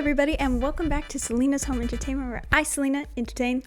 everybody, and welcome back to Selena's Home Entertainment, where I, Selena, entertain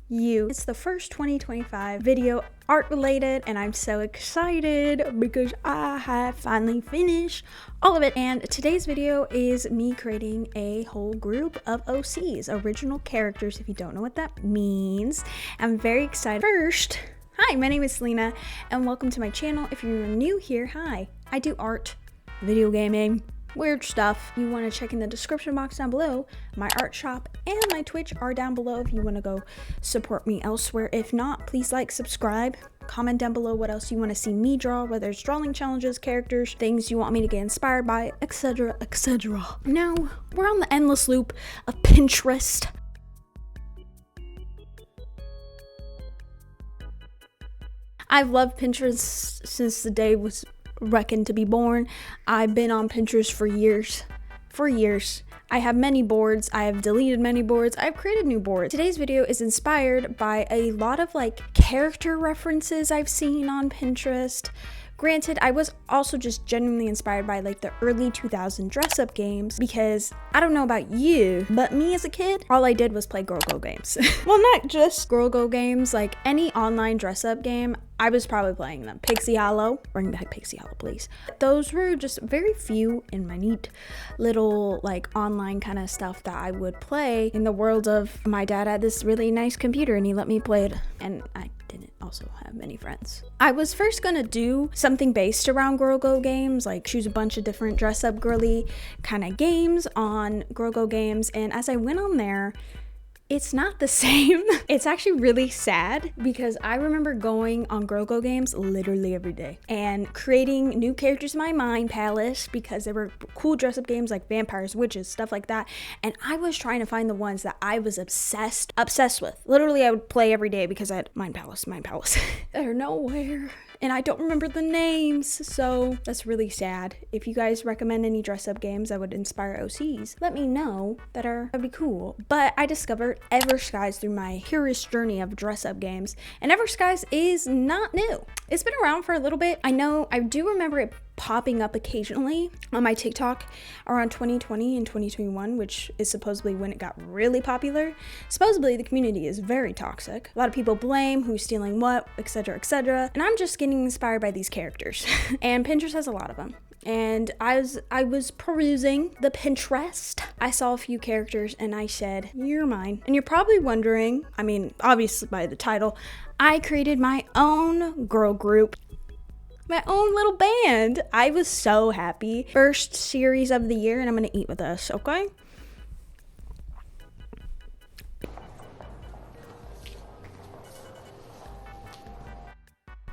you. It's the first 2025 video art related, and I'm so excited because I have finally finished all of it. And today's video is me creating a whole group of OCs, original characters, if you don't know what that means. I'm very excited. First, hi, my name is Selena, and welcome to my channel. If you're new here, hi. I do art, video gaming, weird stuff. You want to check in the description box down below. My art shop and my Twitch are down below if you want to go support me elsewhere. If not, please like, subscribe, comment down below what else you want to see me draw, whether it's drawing challenges, characters, things you want me to get inspired by, etc, etc. Now, we're on the endless loop of Pinterest. I've loved Pinterest since the day was reckoned to be born. I've been on Pinterest for years. I have many boards. I have deleted many boards. I've created new boards. Today's video is inspired by a lot of character references I've seen on Pinterest. Granted, I was also just genuinely inspired by the early 2000 dress-up games, because I don't know about you, but me as a kid, all I did was play Girl Go games. Well, not just Girl Go games, any online dress-up game, I was probably playing them. Pixie Hollow, bring back Pixie Hollow, please. Those were just very few in my neat little online kind of stuff that I would play in the world of my dad had this really nice computer and he let me play it, and I didn't also have many friends. I was first gonna do something based around Girl Go games, choose a bunch of different dress up girly kind of games on Girl Go games, and as I went on there, it's not the same. It's actually really sad because I remember going on Girl Go games literally every day and creating new characters in my mind palace because there were cool dress up games like vampires, witches, stuff like that. And I was trying to find the ones that I was obsessed with. Literally, I would play every day because I had mind palace. They're nowhere. And I don't remember the names, so that's really sad. If you guys recommend any dress-up games that would inspire OCs, let me know. That'd be cool. But I discovered everskies through my curious journey of dress-up games, and everskies is not new. It's been around for a little bit. I do remember it popping up occasionally on my TikTok around 2020 and 2021, which is supposedly when it got really popular. Supposedly the community is very toxic. A lot of people blame who's stealing what, etc, etc. And I'm just getting inspired by these characters. And Pinterest has a lot of them. And I was perusing the Pinterest. I saw a few characters and I said, you're mine. And you're probably wondering, obviously by the title, I created my own girl group, my own little band. I was so happy. First series of the year, and I'm gonna eat with us, okay?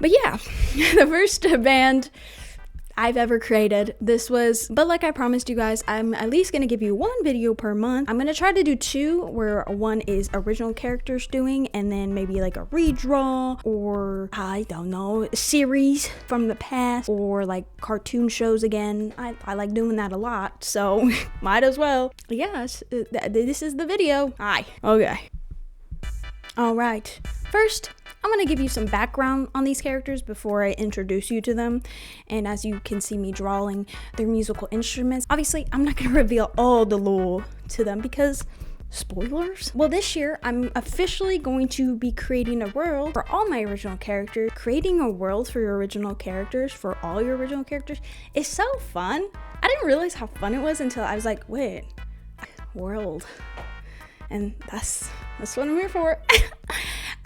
But yeah, the first band I've ever created. But like I promised you guys, I'm at least gonna give you one video per month. I'm gonna try to do two, where one is original characters doing, and then maybe a redraw, or I don't know, a series from the past, or cartoon shows again. I like doing that a lot, so might as well. Yes, this is the video. Hi. Okay. All right. First, I'm going to give you some background on these characters before I introduce you to them. And as you can see me drawing their musical instruments, obviously I'm not going to reveal all the lore to them because spoilers. Well, this year I'm officially going to be creating a world for all my original characters. Creating a world for your original characters, for all your original characters, is so fun. I didn't realize how fun it was until I was like, wait, world. And that's what I'm here for.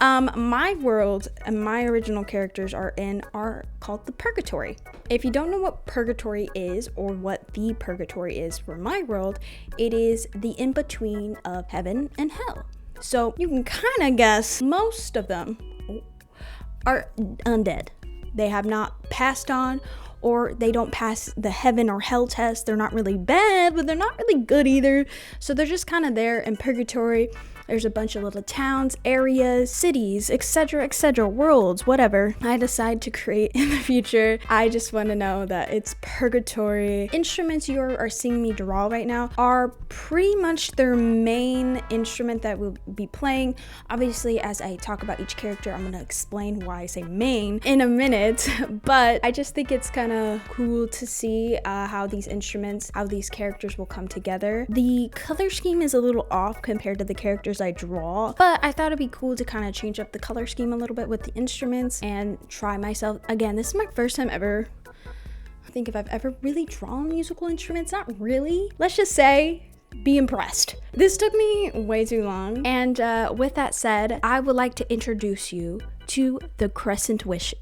My world and my original characters are called the Purgatory. If you don't know what Purgatory is, or what the Purgatory is for my world, it is the in-between of heaven and hell. So you can kind of guess most of them are undead. They have not passed on, or they don't pass the heaven or hell test. They're not really bad, but they're not really good either. So they're just kind of there in purgatory. There's a bunch of little towns, areas, cities, etc., worlds, whatever I decide to create in the future. I just want to know that it's purgatory. Instruments you are seeing me draw right now are pretty much their main instrument that we'll be playing. Obviously, as I talk about each character, I'm gonna explain why I say main in a minute, but I just think it's kind of cool to see how these instruments, how these characters will come together. The color scheme is a little off compared to the characters I draw, but I thought it'd be cool to kind of change up the color scheme a little bit with the instruments and try myself. Again, this is my first time ever. I think if I've ever really drawn musical instruments, not really. Let's just say, be impressed. This took me way too long. And with that said, I would like to introduce you to the Crescent Wish.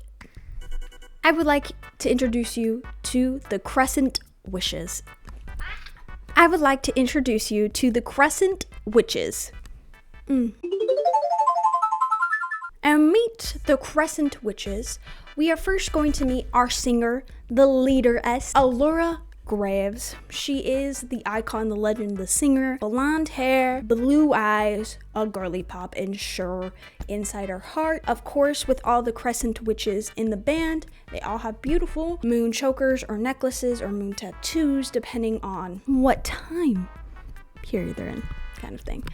I would like to introduce you to the Crescent Wishes. I would like to introduce you to the Crescent Witches. And meet the Crescent Witches. We are first going to meet our singer, the leaderess, Allura Graves. She is the icon, the legend, the singer. Blonde hair, blue eyes, a girly pop, and sure, inside her heart. Of course, with all the Crescent Witches in the band, they all have beautiful moon chokers or necklaces or moon tattoos, depending on what time period they're in, kind of thing.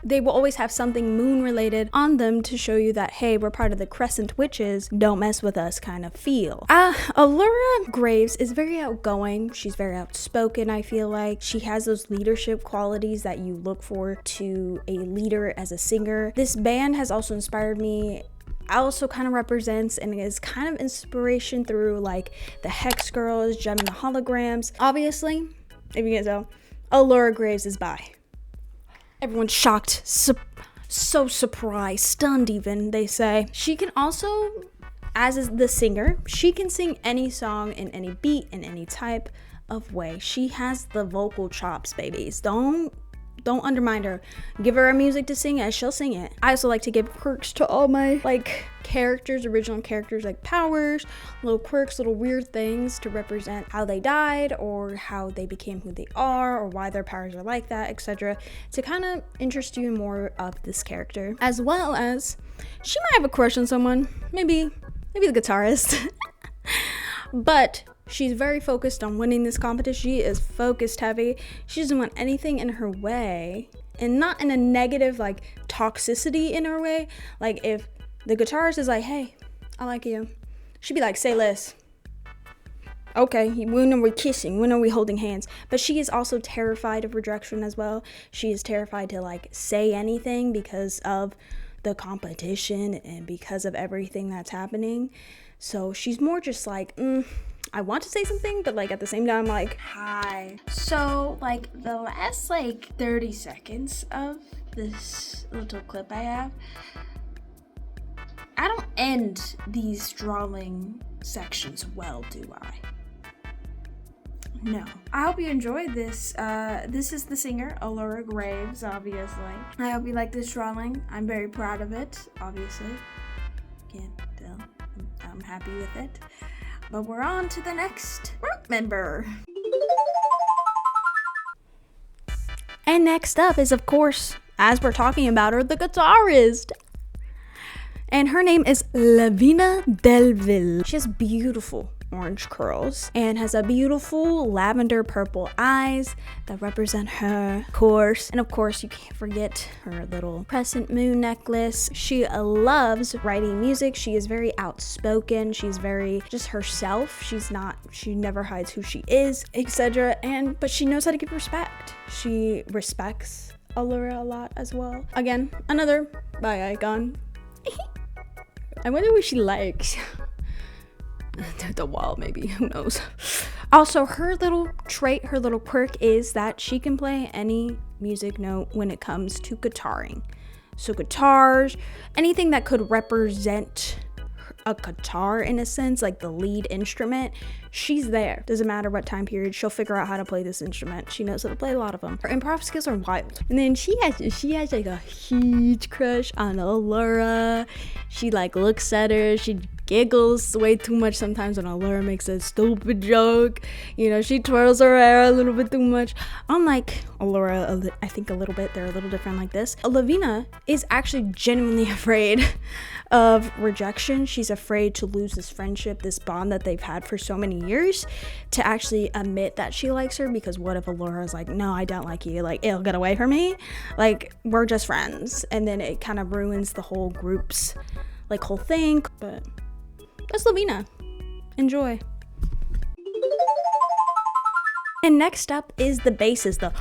They will always have something moon related on them to show you that, hey, we're part of the Crescent Witches, don't mess with us kind of feel. Allura Graves is very outgoing. She's very outspoken, I feel like. She has those leadership qualities that you look for to a leader as a singer. This band has also inspired me. Also kind of represents and is kind of inspiration through like the Hex Girls, Gem and the Holograms. Obviously, if you guys know, Allura Graves is bi. Everyone's shocked, so surprised, stunned even, they say. She can also, as is the singer, she can sing any song in any beat, in any type of way. She has the vocal chops, babies. Don't undermine her. Give her a music to sing and she'll sing it. I also like to give quirks to all my characters, original characters, like powers, little quirks, little weird things to represent how they died or how they became who they are or why their powers are like that, etc. to kind of interest you in more of this character. As well as she might have a crush on someone, maybe the guitarist. But she's very focused on winning this competition. She is focused heavy. She doesn't want anything in her way, and not in a negative toxicity in her way. Like if the guitarist is like, hey, I like you, she'd be like, say less. Okay, when are we kissing? When are we holding hands? But she is also terrified of rejection as well. She is terrified to say anything because of the competition and because of everything that's happening. So she's more just I want to say something, but at the same time, I'm like, hi. So the last 30 seconds of this little clip I have, I don't end these drawing sections well, do I? No. I hope you enjoyed this. This is the singer, Allura Graves, obviously. I hope you like this drawing. I'm very proud of it, obviously. Can't tell. I'm happy with it. But we're on to the next group member. And next up is, of course, as we're talking about her, the guitarist. And her name is Lavina Delville. She has beautiful orange curls and has a beautiful lavender purple eyes that represent her, of course. And of course, you can't forget her little crescent moon necklace. She loves writing music. She is very outspoken. She's very just herself. She never hides who she is, etc. But she knows how to give respect. She respects Allura a lot as well. Again, another bi icon. I wonder what she likes. The wall, maybe, who knows. Also, her little trait, her little quirk is that she can play any music note when it comes to guitaring. So guitars, anything that could represent a guitar in a sense, like the lead instrument, she's there. Doesn't matter what time period, she'll figure out how to play this instrument. She knows how to play a lot of them. Her improv skills are wild. And then she has a huge crush on Allura. She looks at her, she giggles way too much sometimes when Allura makes a stupid joke. You know, she twirls her hair a little bit too much. Unlike Allura, I think a little bit, they're a little different like this. Lavina is actually genuinely afraid of rejection. She's afraid to lose this friendship, this bond that they've had for so many years, to actually admit that she likes her, because what if Allura's like, no, I don't like you, like, it'll get away from me, like, we're just friends, and then it kind of ruins the whole group's like whole thing. But that's Lavina. Enjoy. And next up is the bassist, the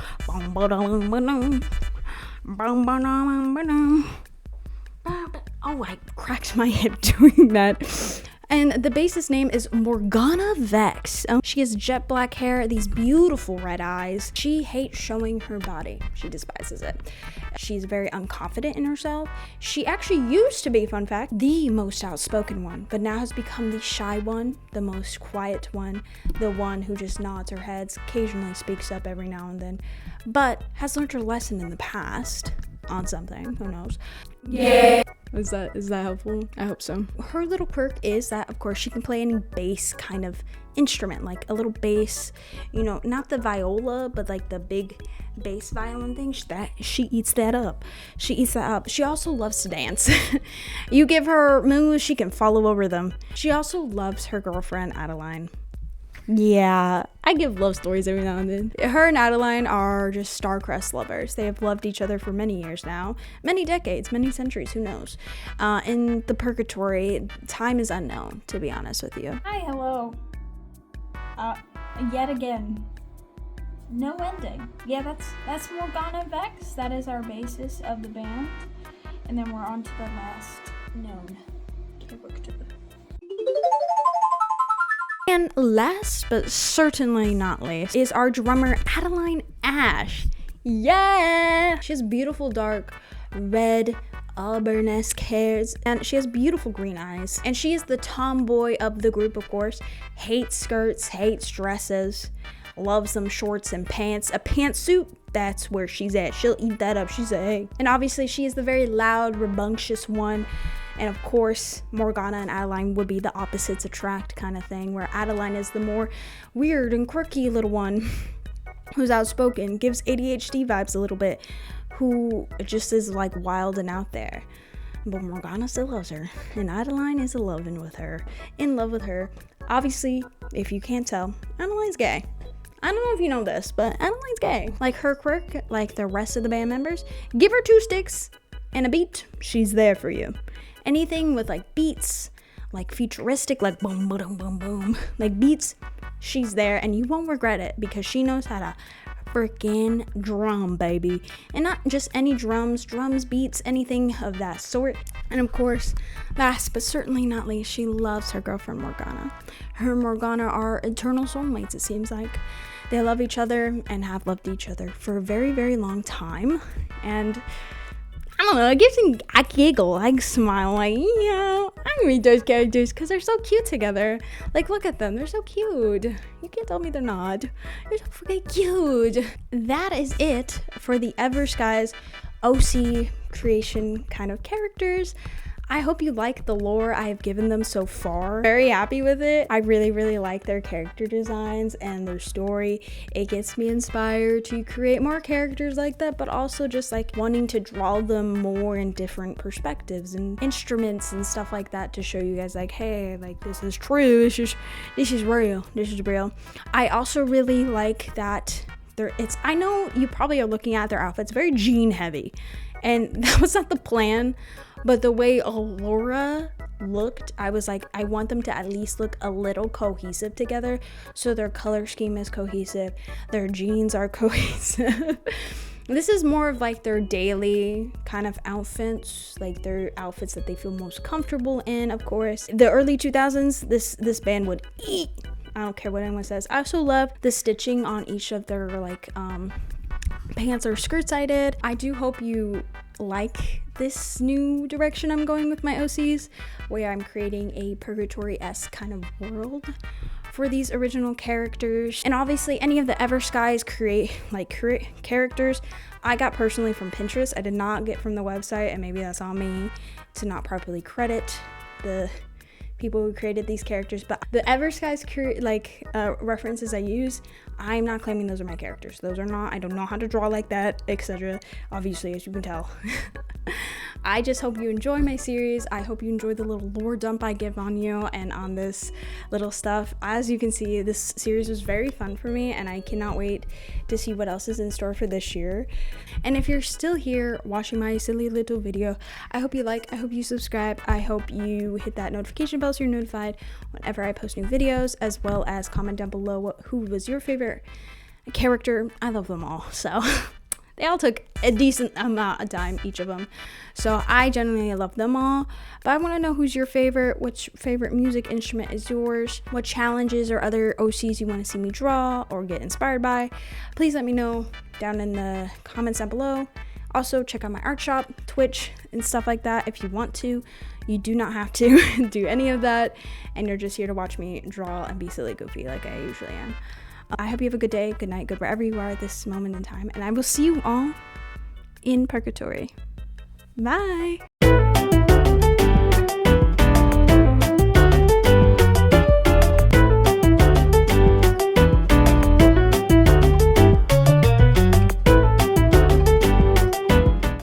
oh, I cracked my hip doing that. And the bassist's name is Morgana Vex. She has jet black hair, these beautiful red eyes. She hates showing her body. She despises it. She's very unconfident in herself. She actually used to be, fun fact, the most outspoken one, but now has become the shy one, the most quiet one, the one who just nods her head, occasionally speaks up every now and then, but has learned her lesson in the past on something. Who knows? Yeah. Is that helpful? I hope so. Her little quirk is that, of course, she can play any bass kind of instrument, like a little bass, you know, not the viola, but like the big bass violin thing. She eats that up. She also loves to dance. You give her moves, she can follow over them. She also loves her girlfriend, Adeline. Yeah, I give love stories every now and then. Her and Adeline are just star-crossed lovers. They have loved each other for many years now. Many decades, many centuries, who knows. In the purgatory, time is unknown, to be honest with you. Hi, hello. Yet again. No ending. Yeah, that's Morgana Vex. That is our basis of the band. And then we're on to the last known character. And last, but certainly not least, is our drummer, Adeline Ash. Yeah! She has beautiful dark red auburn-esque hairs, and she has beautiful green eyes. And she is the tomboy of the group, of course. Hates skirts, hates dresses, loves some shorts and pants. A pantsuit, that's where she's at. She'll eat that up. She's a hey. And obviously, she is the very loud, rambunctious one. And of course, Morgana and Adeline would be the opposites attract kind of thing, where Adeline is the more weird and quirky little one who's outspoken, gives ADHD vibes a little bit, who just is like wild and out there. But Morgana still loves her, and Adeline is in love with her. Obviously, if you can't tell, Adeline's gay. I don't know if you know this, but Adeline's gay. Like her quirk, like the rest of the band members, give her 2 sticks and a beat, she's there for you. Anything with like beats, like futuristic, like boom, boom, boom, boom, like beats, she's there, and you won't regret it, because she knows how to freaking drum, baby. And not just any drums, beats, anything of that sort. And of course, last but certainly not least, she loves her girlfriend Morgana. Her and Morgana are eternal soulmates, it seems like. They love each other and have loved each other for a very, very long time. And I don't know, it gives me a giggle, I smile, like, yeah, I read those characters because they're so cute together. Like, look at them, they're so cute. You can't tell me they're not. They're so freaking cute. That is it for the everskies OC creation kind of characters. I hope you like the lore I have given them so far. Very happy with it. I really, really like their character designs and their story. It gets me inspired to create more characters like that, but also just like wanting to draw them more in different perspectives and instruments and stuff like that to show you guys like, hey, like this is true. This is real. I also really like that I know you probably are looking at their outfits very jean heavy, and that was not the plan. But the way Allura looked, I was like, I want them to at least look a little cohesive together. So their color scheme is cohesive. Their jeans are cohesive. This is more of like their daily kind of outfits, like their outfits that they feel most comfortable in, of course. The early 2000s, this band would eat. I don't care what anyone says. I also love the stitching on each of their like pants or skirts I did. I do hope you like this new direction I'm going with my OCs, where I'm creating a purgatory-esque kind of world for these original characters. And obviously any of the everskies characters I got personally from Pinterest. I did not get from the website, and maybe that's on me to not properly credit the people who created these characters, but the everskies references I use, I'm not claiming those are my characters. Those are not. I don't know how to draw like that, etc. Obviously, as you can tell. I just hope you enjoy my series. I hope you enjoy the little lore dump I give on you and on this little stuff. As you can see, this series was very fun for me, and I cannot wait to see what else is in store for this year. And if you're still here watching my silly little video, I hope you like, I hope you subscribe, I hope you hit that notification bell so you're notified whenever I post new videos, as well as comment down below who was your favorite character. I love them all, so they all took a decent amount of time, each of them. So I genuinely love them all. But I want to know who's your favorite, which favorite music instrument is yours, what challenges or other OCs you want to see me draw or get inspired by. Please let me know down in the comments down below. Also, check out my art shop, Twitch, and stuff like that if you want to. You do not have to do any of that, and you're just here to watch me draw and be silly goofy like I usually am. I hope you have a good day, good night, good wherever you are at this moment in time, and I will see you all in purgatory. Bye!